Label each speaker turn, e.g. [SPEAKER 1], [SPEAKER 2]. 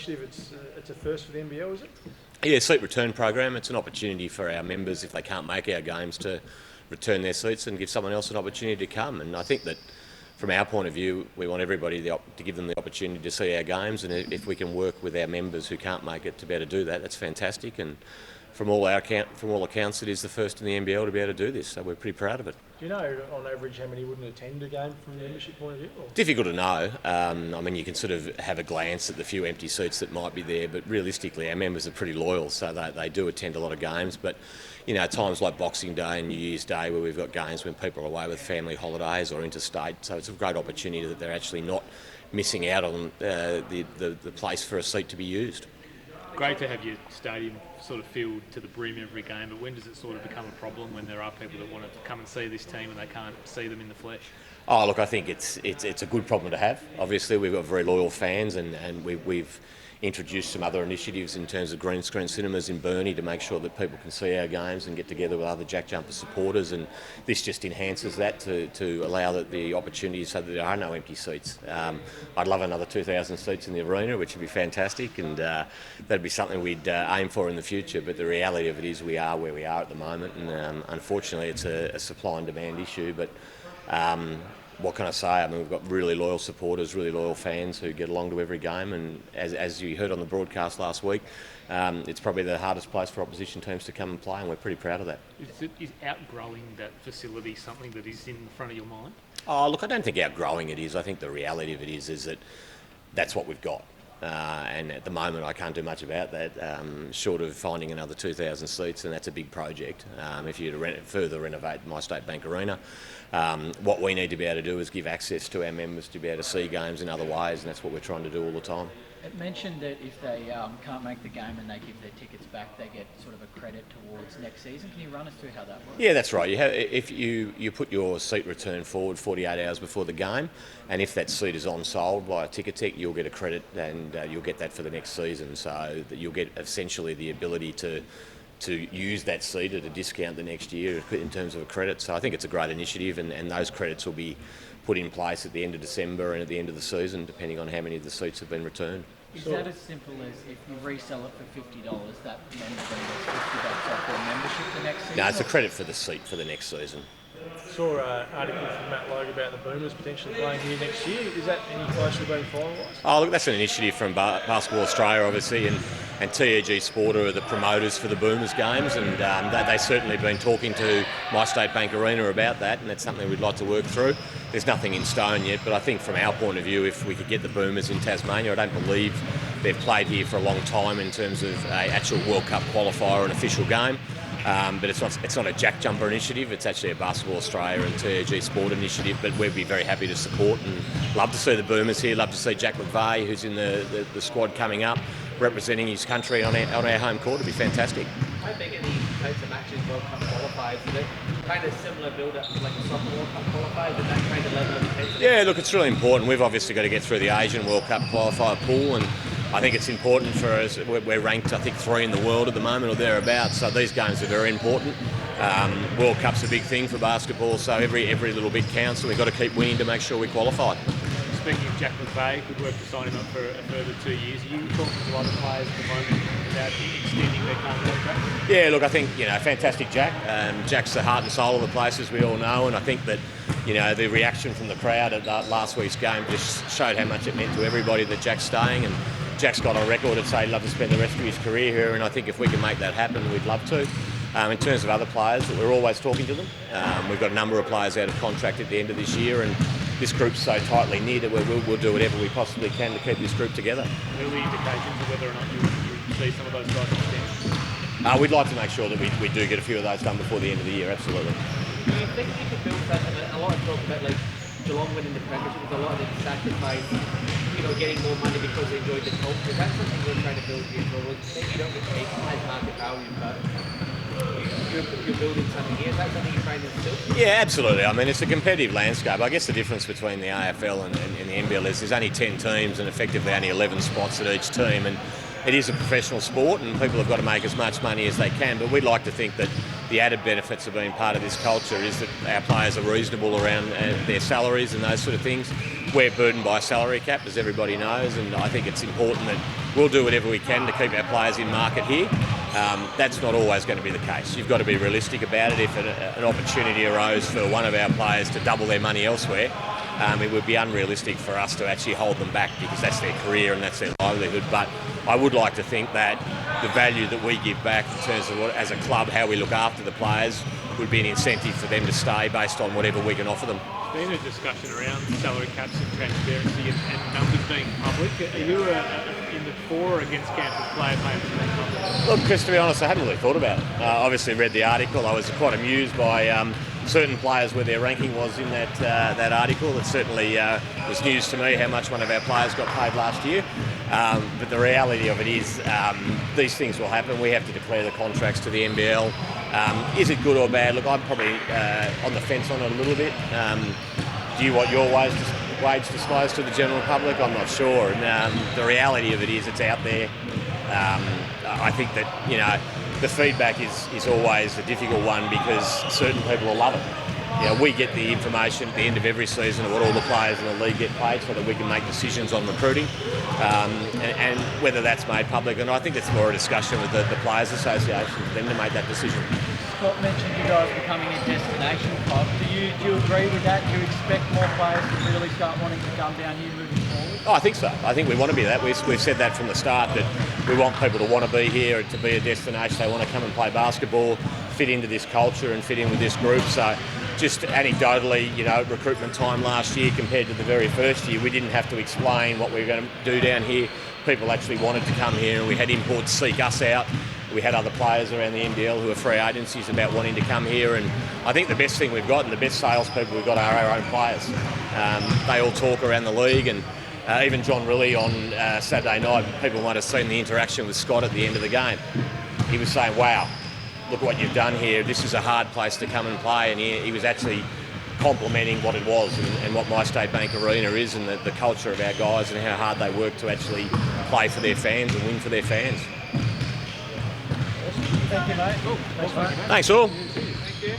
[SPEAKER 1] initiative. It's a first for the NBL, is it?
[SPEAKER 2] Yeah, seat return program. It's an opportunity for our members, if they can't make our games, to return their seats and give someone else an opportunity to come. And I think that from our point of view, we want everybody to give them the opportunity to see our games, and if we can work with our members who can't make it to be able to do that, that's fantastic. And from all accounts, it is the first in the NBL to be able to do this, so we're pretty proud of it.
[SPEAKER 1] Do you know, on average, how many wouldn't attend a game from a membership point of view? Or?
[SPEAKER 2] Difficult to know. I mean, you can sort of have a glance at the few empty seats that might be there, but realistically, our members are pretty loyal, so they do attend a lot of games. But, you know, times like Boxing Day and New Year's Day, where we've got games when people are away with family holidays or interstate, so it's a great opportunity that they're actually not missing out on the place for a seat to be used.
[SPEAKER 3] Great to have your stadium sort of filled to the brim every game, but when does it sort of become a problem when there are people that want to come and see this team and they can't see them in the flesh?
[SPEAKER 2] Oh, look, I think it's a good problem to have. Obviously, we've got very loyal fans, and we've introduced some other initiatives in terms of green screen cinemas in Burnie to make sure that people can see our games and get together with other Jack Jumper supporters, and this just enhances that to allow the opportunity so that there are no empty seats. I'd love another 2,000 seats in the arena, which would be fantastic, and that'd be something we'd aim for in the future, but the reality of it is we are where we are at the moment, and unfortunately it's a supply and demand issue, but what can I say? I mean, we've got really loyal supporters, really loyal fans who get along to every game, and as you heard on the broadcast last week, it's probably the hardest place for opposition teams to come and play, and we're pretty proud of that.
[SPEAKER 3] Is outgrowing that facility something that is in front of your mind?
[SPEAKER 2] Oh, look, I don't think outgrowing it is. I think the reality of it is that that's what we've got. And at the moment, I can't do much about that, short of finding another 2,000 seats, and that's a big project. If you were to further renovate My State Bank Arena, what we need to be able to do is give access to our members to be able to see games in other ways, and that's what we're trying to do all the time.
[SPEAKER 4] It mentioned that if they can't make the game and they give their tickets back, they get sort of a credit towards next season. Can you run us through how that works?
[SPEAKER 2] Yeah, that's right. If you put your seat return forward 48 hours before the game, and if that seat is on sold by a Ticketek, you'll get a credit, and you'll get that for the next season. So that you'll get essentially the ability to use that seat at a discount the next year in terms of a credit. So I think it's a great initiative, and those credits will be put in place at the end of December and at the end of the season, depending on how many of the seats have been returned.
[SPEAKER 4] Is that as simple as if you resell it for $50, that then brings $50 off their membership the next season?
[SPEAKER 2] No, it's a credit for the seat for the next season.
[SPEAKER 1] Saw an article from Matt Logue about the Boomers potentially playing here next year. Is that any closer to being finalised?
[SPEAKER 2] Oh, look, that's an initiative from Basketball Australia, obviously, and TEG Sport are the promoters for the Boomers games, and they've certainly been talking to My State Bank Arena about that, and that's something we'd like to work through. There's nothing in stone yet, but I think from our point of view, if we could get the Boomers in Tasmania, I don't believe they've played here for a long time in terms of an actual World Cup qualifier, an official game. But it's not a Jack Jumper initiative, it's actually a Basketball Australia and TEG Sport initiative, but we'd be very happy to support and love to see the Boomers here, love to see Jack McVeigh, who's in the squad coming up, representing his country on our home court. It'd be fantastic.
[SPEAKER 5] How big are these types of matches, World Cup qualifiers? Is it kind of similar build-up to like a soccer World Cup qualifier? Is that kind of level of intensity?
[SPEAKER 2] Yeah, look, it's really important. We've obviously got to get through the Asian World Cup qualifier pool, and I think it's important for us. We're ranked, I think, 3 in the world at the moment or thereabouts, so these games are very important. World Cup's a big thing for basketball, so every little bit counts, and we've got to keep winning to make sure we qualify.
[SPEAKER 3] Speaking of Jack McVeigh, good work to sign him up for a further 2 years. Are you talking to other players at the moment about extending their current contract?
[SPEAKER 2] Yeah, look, I think, fantastic Jack. Jack's the heart and soul of the place, as we all know, and I think that, the reaction from the crowd at last week's game just showed how much it meant to everybody that Jack's staying, and Jack's got on record to say he'd love to spend the rest of his career here, and I think if we can make that happen, we'd love to. In terms of other players, we're always talking to them. We've got a number of players out of contract at the end of this year, and this group's so tightly knit that we'll do whatever we possibly can to keep this group together.
[SPEAKER 3] Early indications of whether or not you see some of those guys extend?
[SPEAKER 2] We'd like to make sure that we do get a few of those done before the end of the year, absolutely.
[SPEAKER 5] Do you think you could build that? A lot of talk about like Geelong winning the Premiership, a lot of them sacrifice, getting more money because they enjoyed the culture. Is that something you're trying to build here? Well, maybe you don't get paid as market value, but you're building something here. Is that something you're trying to instill?
[SPEAKER 2] Yeah, absolutely. I mean, it's a competitive landscape. I guess the difference between the AFL and the NBL is there's only 10 teams and effectively only 11 spots at each team, and it is a professional sport and people have got to make as much money as they can, but we'd like to think that the added benefits of being part of this culture is that our players are reasonable around their salaries and those sort of things. We're burdened by a salary cap, as everybody knows, and I think it's important that we'll do whatever we can to keep our players in market here. That's not always going to be the case. You've got to be realistic about it. If an opportunity arose for one of our players to double their money elsewhere, it would be unrealistic for us to actually hold them back because that's their career and that's their livelihood. But I would like to think that the value that we give back in terms of as a club, how we look after the players, would be an incentive for them to stay based on whatever we can offer them.
[SPEAKER 3] There's been a discussion around salary caps and transparency and numbers being public. Are you in the for or against camp of player payments being public?
[SPEAKER 2] Look, Chris, to be honest, I hadn't really thought about it. Obviously read the article. I was quite amused by certain players where their ranking was in that article. It certainly was news to me how much one of our players got paid last year. But the reality of it is these things will happen. We have to declare the contracts to the NBL. Is it good or bad? Look, I'm probably on the fence on it a little bit. Do you want your wage disclosed to the general public? I'm not sure. And the reality of it is it's out there. I think that, the feedback is always a difficult one because certain people will love it. We get the information at the end of every season of what all the players in the league get paid so that we can make decisions on recruiting and whether that's made public. And I think it's more a discussion with the Players Association for them to make that decision.
[SPEAKER 4] Scott mentioned you guys becoming a destination club. Do you agree with that? Do you expect more players to really start wanting to come down here moving forward?
[SPEAKER 2] Oh, I think so. I think we want to be that. We've said that from the start, that we want people to want to be here, to be a destination. They want to come and play basketball, fit into this culture and fit in with this group. So just anecdotally, recruitment time last year compared to the very first year, we didn't have to explain what we were going to do down here. People actually wanted to come here and we had imports seek us out. We had other players around the NBL who are free agencies about wanting to come here, and I think the best thing we've got and the best salespeople we've got are our own players. They all talk around the league, and even John Riley on Saturday night, people might have seen the interaction with Scott at the end of the game. He was saying, wow, look what you've done here. This is a hard place to come and play, and he was actually complimenting what it was and what My State Bank Arena is and the culture of our guys and how hard they work to actually play for their fans and win for their fans.
[SPEAKER 4] Thank you, mate.
[SPEAKER 3] Cool.
[SPEAKER 4] Thanks, mate.
[SPEAKER 2] Thanks all.
[SPEAKER 3] Thank you.